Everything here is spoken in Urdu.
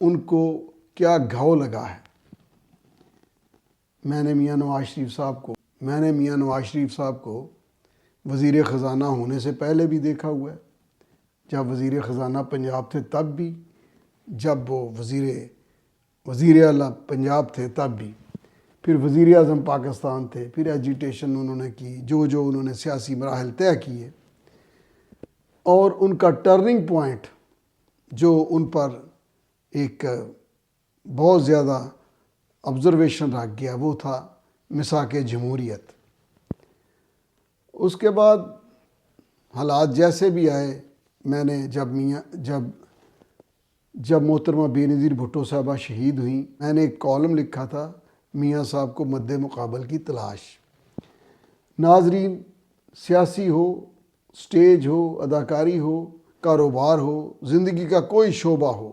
ان کو کیا گھاؤ لگا ہے۔ میں نے میاں نواز شریف صاحب کو وزیر خزانہ ہونے سے پہلے بھی دیکھا ہوا ہے، جب وزیر خزانہ پنجاب تھے تب بھی، جب وہ وزیر اعلیٰ پنجاب تھے تب بھی، پھر وزیر اعظم پاکستان تھے، پھر ایجیٹیشن انہوں نے کی، جو انہوں نے سیاسی مراحل طے کیے، اور ان کا ٹرننگ پوائنٹ جو ان پر ایک بہت زیادہ آبزرویشن رکھ گیا وہ تھا مساق جمہوریت۔ اس کے بعد حالات جیسے بھی آئے، میں نے جب محترمہ بے نظیر بھٹو صاحبہ شہید ہوئیں، میں نے ایک کالم لکھا تھا، میاں صاحب کو مد مقابل کی تلاش۔ ناظرین، سیاسی ہو، سٹیج ہو، اداکاری ہو، کاروبار ہو، زندگی کا کوئی شعبہ ہو،